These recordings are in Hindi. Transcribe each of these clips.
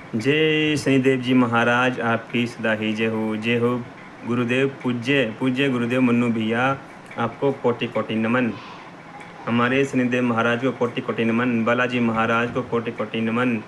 जय शनिदेव जी महाराज, आपकी सदा ही जय हो। जय हो गुरुदेव। पूज्य पूज्य गुरुदेव मन्नू भैया, आपको कोटि कोटि नमन। हमारे शनिदेव महाराज को कोटि कोटि नमन, बालाजी महाराज को कोटि कोटि नमन,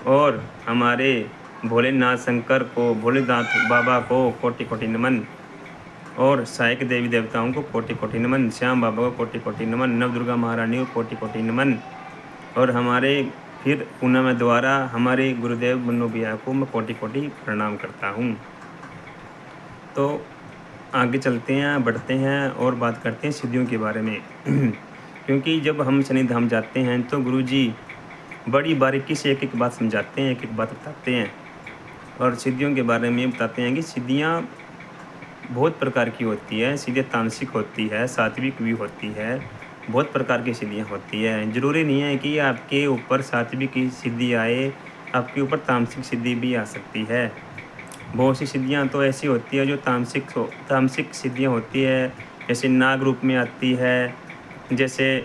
और हमारे भोलेनाथ शंकर को, भोलेनाथ बाबा को कोटि कोटि नमन, और सहायक देवी देवताओं को कोटि कोटि नमन, श्याम बाबा को कोटि कोटि नमन, नव दुर्गा महारानी को कोटि कोटि नमन, और हमारे फिर पुनः मैं द्वारा हमारे गुरुदेव मन्नू भैया को मैं कोटि कोटि प्रणाम करता हूँ। तो आगे चलते हैं, बढ़ते हैं और बात करते हैं सिद्धियों के बारे में। क्योंकि जब हम शनि धाम जाते हैं तो गुरुजी बड़ी बारीकी से एक एक बात समझाते हैं, एक एक बात बताते हैं, और सिद्धियों के बारे में बताते हैं कि सिद्धियाँ बहुत प्रकार की होती है। सिद्धियाँ तामसिक होती है, सात्विक भी होती है, बहुत प्रकार की सिद्धियाँ होती है। ज़रूरी नहीं है कि आपके ऊपर सात्विक की सिद्धि आए, आपके ऊपर तामसिक सिद्धि भी आ सकती है। बहुत सी सिद्धियाँ तो ऐसी होती है जो तामसिक सिद्धियाँ होती है, जैसे नाग रूप में आती है, जैसे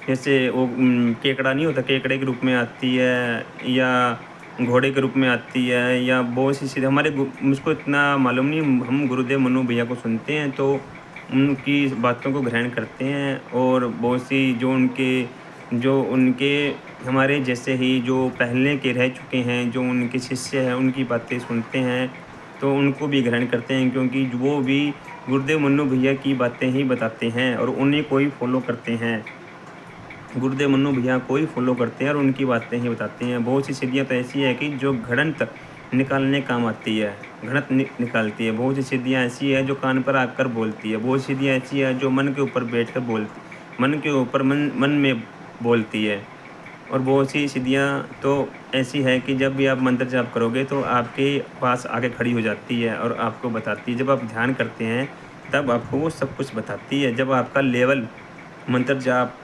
जैसे वो केकड़ा नहीं होता, केकड़े के रूप में आती है, या घोड़े के रूप में आती है, या बहुत सी चीज़ें हमारे मुझको इतना मालूम नहीं। हम गुरुदेव मन्नू भैया को सुनते हैं तो उनकी बातों को ग्रहण करते हैं, और बहुत सी जो उनके हमारे जैसे ही जो पहले के रह चुके हैं, जो उनके शिष्य हैं, उनकी बातें सुनते हैं तो उनको भी ग्रहण करते हैं, क्योंकि वो भी गुरुदेव मन्नू भैया की बातें ही बताते हैं और उन्हीं को ही फॉलो करते हैं। गुरुदेव मन्नू भैया को ही फॉलो करते हैं और उनकी बातें ही बताते हैं। बहुत सी सिद्धियाँ तो ऐसी है कि जो घड़ंत निकालने काम आती है, घड़त निकालती है। बहुत सी सिद्धियाँ ऐसी है जो कान पर आकर बोलती है। बहुत सी सिद्धियाँ ऐसी है जो मन के ऊपर बैठ कर मन के ऊपर मन में बोलती है। और बहुत सी सिद्धियाँ तो ऐसी है कि जब भी आप मंत्र जाप करोगे तो आपके पास आके खड़ी हो जाती है और आपको बताती है। जब आप ध्यान करते हैं तब आपको वो सब कुछ बताती है। जब आपका लेवल मंत्र जाप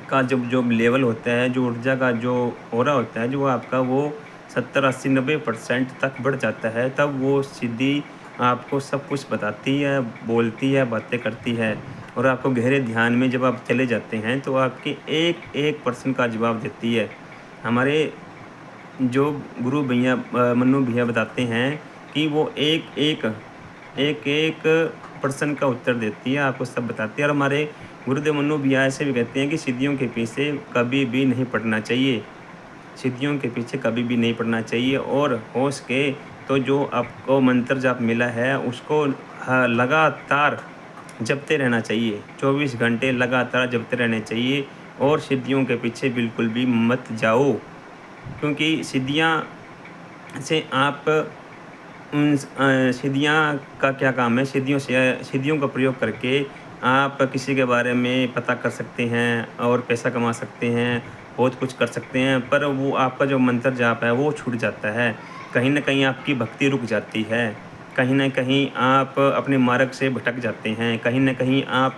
का जब जो लेवल होता है, जो ऊर्जा का जो ऑरा होता है, जो आपका वो 70 80 90% तक बढ़ जाता है, तब वो सिद्धि आपको सब कुछ बताती है, बोलती है, बातें करती है। और आपको गहरे ध्यान में जब आप चले जाते हैं तो आपके एक एक प्रश्न का जवाब देती है। हमारे जो गुरु भैया मन्नू भैया बताते हैं कि वो एक प्रश्न का उत्तर देती है, आपको सब बताती है। और हमारे गुरुदेव मन्नू भैया ऐसे भी कहते हैं कि सिद्धियों के पीछे कभी भी नहीं पड़ना चाहिए, सिद्धियों के पीछे कभी भी नहीं पड़ना चाहिए। और हो सके तो जो आपको मंत्र जाप मिला है उसको लगातार जपते रहना चाहिए, 24 घंटे लगातार जपते रहने चाहिए, और सिद्धियों के पीछे बिल्कुल भी मत जाओ। क्योंकि सिद्धियाँ से आप सिद्धियाँ का क्या काम है, सिद्धियों का प्रयोग करके आप किसी के बारे में पता कर सकते हैं और पैसा कमा सकते हैं, बहुत कुछ कर सकते हैं। पर वो आपका जो मंत्र जाप है वो छूट जाता है, कहीं न कहीं आपकी भक्ति रुक जाती है, कहीं न कहीं आप अपने मार्ग से भटक जाते हैं, कहीं न कहीं आप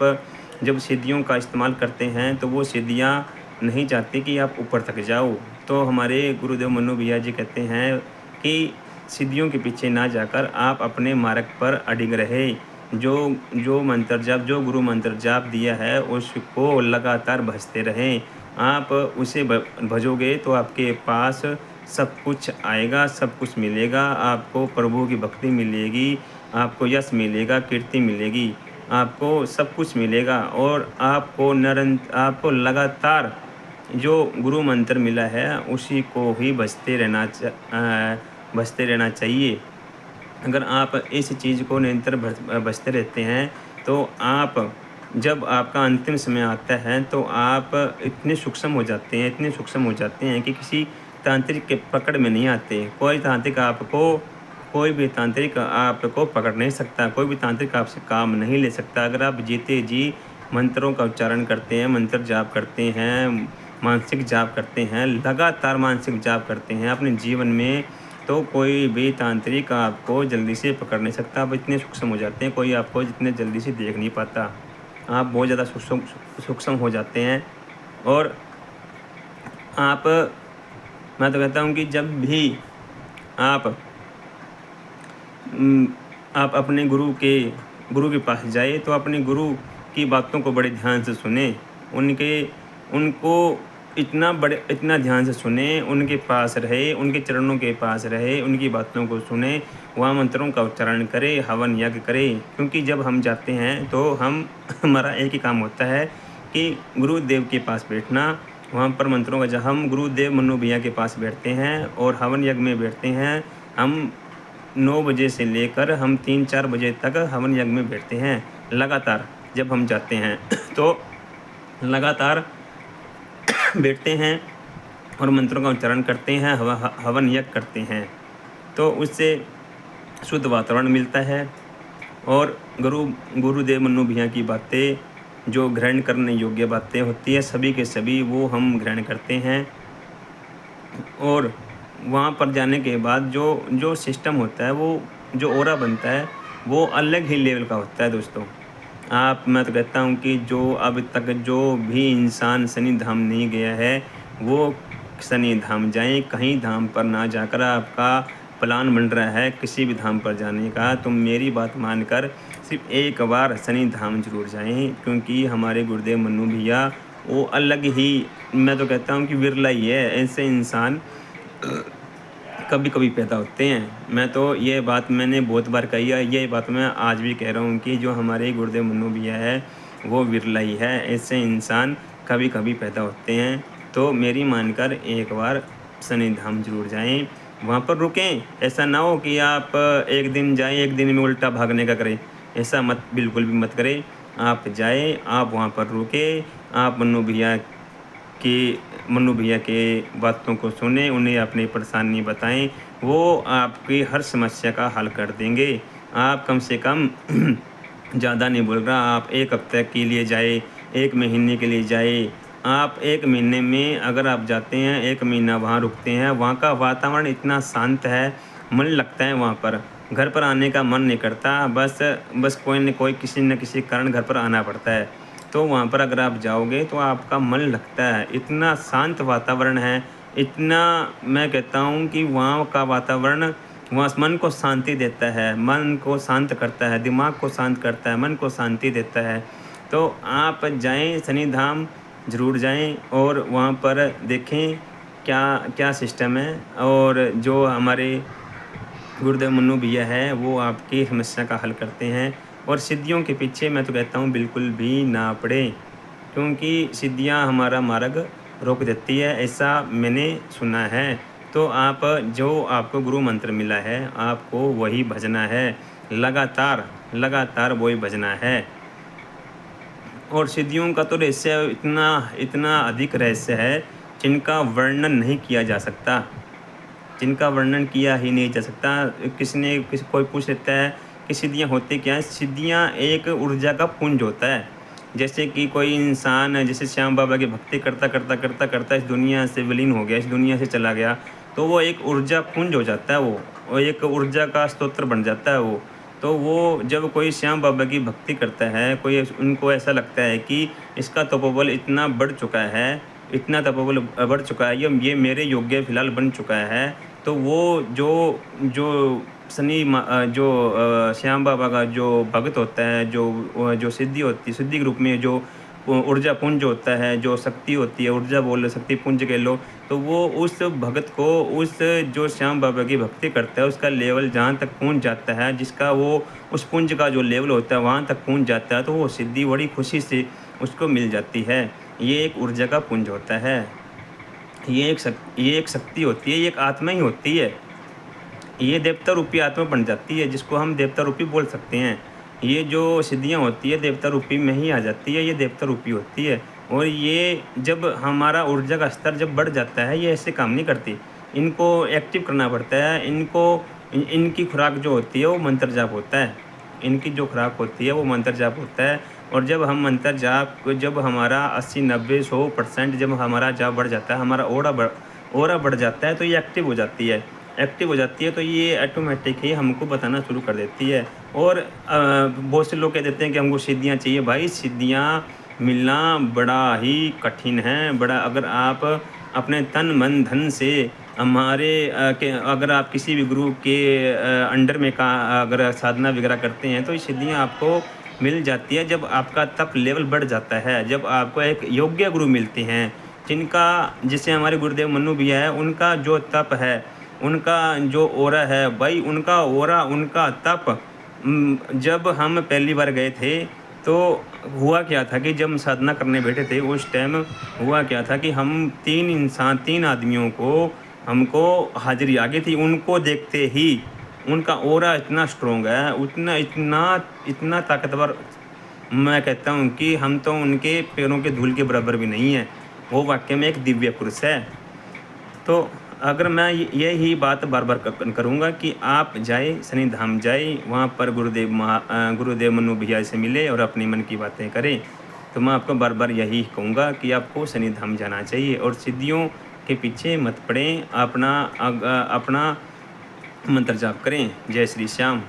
जब सिद्धियों का इस्तेमाल करते हैं तो वो सिद्धियाँ नहीं चाहती कि आप ऊपर तक जाओ। तो हमारे गुरुदेव मन्नू भैया जी कहते हैं कि सिद्धियों के पीछे ना जाकर आप अपने मार्ग पर अडिग रहे। जो जो मंत्र जाप, जो गुरु मंत्र जाप दिया है उसको लगातार भजते रहें। आप उसे भजोगे तो आपके पास सब कुछ आएगा, सब कुछ मिलेगा। आपको प्रभु की भक्ति मिलेगी, आपको यश मिलेगा, कीर्ति मिलेगी, आपको सब कुछ मिलेगा। और आपको लगातार जो गुरु मंत्र मिला है उसी को ही बजते रहना चाहिए। अगर आप इस चीज़ को निरंतर बजते रहते हैं तो आप जब आपका अंतिम समय आता है तो आप इतने सूक्ष्म हो जाते हैं, इतने सूक्ष्म हो जाते हैं कि किसी तांत्रिक के पकड़ में नहीं आते। कोई भी तांत्रिक आपको पकड़ नहीं सकता, कोई भी तांत्रिक आपसे काम नहीं ले सकता। अगर आप जीते जी मंत्रों का उच्चारण करते हैं, मंत्र जाप करते हैं, मानसिक जाप करते हैं, लगातार मानसिक जाप करते हैं अपने जीवन में, तो कोई भी तांत्रिक आपको जल्दी से पकड़ नहीं सकता। आप इतने सूक्ष्म हो जाते हैं, कोई आपको जितने जल्दी से देख नहीं पाता। आप बहुत ज़्यादा सूक्ष्म हो जाते हैं। और आप मैं तो कहता हूँ कि जब भी आप आप अपने गुरु के पास जाए तो अपने गुरु की बातों को बड़े ध्यान से सुने, उनको इतना ध्यान से सुने, उनके पास रहे, उनके चरणों के पास रहे, उनकी बातों को सुने, वहाँ मंत्रों का उच्चारण करे, हवन यज्ञ करे। क्योंकि जब हम जाते हैं तो हमारा एक ही काम होता है कि गुरुदेव के पास बैठना, वहाँ पर मंत्रों का हम गुरुदेव मन्नू भैया के पास बैठते हैं और हवन यज्ञ में बैठते हैं। हम 9 बजे से लेकर हम 3-4 बजे तक हवन यज्ञ में बैठते हैं लगातार। जब हम जाते हैं तो लगातार बैठते हैं और मंत्रों का उच्चारण करते हैं, हवन यज्ञ करते हैं, तो उससे शुद्ध वातावरण मिलता है। और गुरुदेव मन्नू भैया की बातें जो ग्रहण करने योग्य बातें होती है, सभी के सभी वो हम ग्रहण करते हैं। और वहाँ पर जाने के बाद जो सिस्टम होता है, वो जो ऑरा बनता है, वो अलग ही लेवल का होता है दोस्तों। मैं तो कहता हूँ कि जो अब तक जो भी इंसान शनि धाम नहीं गया है, वो शनि धाम जाएं। कहीं धाम पर ना जाकर आपका प्लान बन रहा है किसी भी धाम पर जाने का, तो मेरी बात मानकर सिर्फ एक बार शनि धाम जरूर जाएं। क्योंकि हमारे गुरुदेव मन्नू भैया वो अलग ही, मैं तो कहता हूँ कि विरला ही है, ऐसे इंसान कभी कभी पैदा होते हैं। मैं तो ये बात मैंने बहुत बार कही है, ये बात मैं आज भी कह रहा हूँ कि जो हमारे गुरुदेव मन्नू भैया है वो विरला ही है, ऐसे इंसान कभी कभी पैदा होते हैं। तो मेरी मानकर एक बार शनि धाम जरूर जाएं, वहाँ पर रुकें। ऐसा ना हो कि आप एक दिन जाएं, एक दिन में उल्टा भागने का करें, ऐसा बिल्कुल भी मत करें। आप जाएं, आप वहाँ पर रुकें, आप मन्नू भैया के बातों को सुने, उन्हें अपनी परेशानी बताएं, वो आपकी हर समस्या का हल कर देंगे। आप कम से कम ज़्यादा नहीं बोल रहा, आप 1 हफ्ते के लिए जाए, 1 महीने के लिए जाए। आप 1 महीने में अगर आप जाते हैं, 1 महीना वहाँ रुकते हैं, वहाँ का वातावरण इतना शांत है, मन लगता है वहाँ पर। घर पर आने का मन नहीं करता, बस कोई न कोई किसी न किसी कारण घर पर आना पड़ता है। तो वहाँ पर अगर आप जाओगे तो आपका मन लगता है, इतना शांत वातावरण है, इतना मैं कहता हूँ कि वहाँ का वातावरण वहाँ मन को शांति देता है, मन को शांत करता है, दिमाग को शांत करता है, मन को शांति देता है। तो आप जाएं, शनि धाम ज़रूर जाएं और वहाँ पर देखें क्या क्या सिस्टम है। और जो हमारे गुरुदेव मन्नू भैया है वो आपकी समस्या का हल करते हैं। और सिद्धियों के पीछे मैं तो कहता हूँ बिल्कुल भी ना पड़े, क्योंकि सिद्धियाँ हमारा मार्ग रोक देती है, ऐसा मैंने सुना है। तो आपको गुरु मंत्र मिला है, आपको वही भजना है, लगातार वही भजना है। और सिद्धियों का तो रहस्य इतना अधिक रहस्य है जिनका वर्णन नहीं किया जा सकता, जिनका वर्णन किया ही नहीं जा सकता। कोई पूछ लेता है कि सिद्धियाँ होती क्या हैं? सिद्धियाँ एक ऊर्जा का पुंज होता है। जैसे कि कोई इंसान जैसे श्याम बाबा की भक्ति करता इस दुनिया से विलीन हो गया, इस दुनिया से चला गया, तो वो एक ऊर्जा पुंज हो जाता है, वो एक ऊर्जा का स्तोत्र बन जाता है वो। तो वो जब कोई श्याम बाबा की भक्ति करता है, उनको ऐसा लगता है कि इसका तपोबल इतना बढ़ चुका है, ये मेरे योग्य फ़िलहाल बन चुका है। तो वो जो श्याम बाबा का जो भक्त होता है, जो सिद्धि होती है, सिद्धि के रूप में जो ऊर्जा पुंज होता है, जो शक्ति होती है, ऊर्जा बोल लो, शक्ति पुंज कह लो, तो वो उस भगत को जो श्याम बाबा की भक्ति करता है उसका लेवल जहाँ तक पहुँच जाता है, जिसका वो उस पुंज का जो लेवल होता है वहाँ तक पहुँच जाता है, तो वो सिद्धि बड़ी खुशी से उसको मिल जाती है। ये एक ऊर्जा का पुंज होता है, ये एक शक्ति होती है, ये एक आत्मा ही होती है। ये देवता रूपी आत्मा बन जाती है, जिसको हम देवता रूपी बोल सकते हैं। ये जो सिद्धियाँ होती है देवता रूपी में ही आ जाती है, ये देवता रूपी होती है। और ये जब हमारा ऊर्जा का स्तर जब बढ़ जाता है, ये ऐसे काम नहीं करती, इनको एक्टिव करना पड़ता है। इनकी खुराक जो होती है वो मंत्र जाप होता है, इनकी जो खुराक होती है वो मंत्र जाप होता है। और जब हम मंत्र जाप, जब हमारा 80-90-100% जब हमारा जाप बढ़ जाता है, हमारा ओरा बढ़ जाता है, तो ये एक्टिव हो जाती है, तो ये ऑटोमेटिक ही हमको बताना शुरू कर देती है। और बहुत से लोग कह देते हैं कि हमको सिद्धियाँ चाहिए। भाई सिद्धियाँ मिलना बड़ा ही कठिन है, अगर आप अपने तन मन धन से अगर आप किसी भी गुरु के अंडर में अगर साधना वगैरह करते हैं तो ये सिद्धियाँ आपको मिल जाती है। जब आपका तप लेवल बढ़ जाता है, जब आपको एक योग्य गुरु मिलते हैं, जिनका, जैसे हमारे गुरुदेव मन्नू भैया है, उनका जो तप है, उनका जो ओरा है भाई, उनका ओरा, उनका तप, जब हम पहली बार गए थे तो हुआ क्या था कि जब हम साधना करने बैठे थे उस टाइम हुआ क्या था कि हम 3 आदमियों को, हमको हाजिरी आ गई थी। उनको देखते ही उनका ओरा इतना स्ट्रॉन्ग है, उतना इतना इतना ताकतवर, मैं कहता हूँ कि हम तो उनके पैरों के धूल के बराबर भी नहीं है। वो वाकई में एक दिव्य पुरुष है। तो अगर मैं यही बात बार बार करूँगा कि आप जाए, शनि धाम जाए, वहाँ पर गुरुदेव मन्नू भैया से मिले और अपने मन की बातें करें। तो मैं आपको बार बार यही कहूँगा कि आपको शनि धाम जाना चाहिए और सिद्धियों के पीछे मत पड़ें, अपना मंत्र जाप करें। जय श्री श्याम।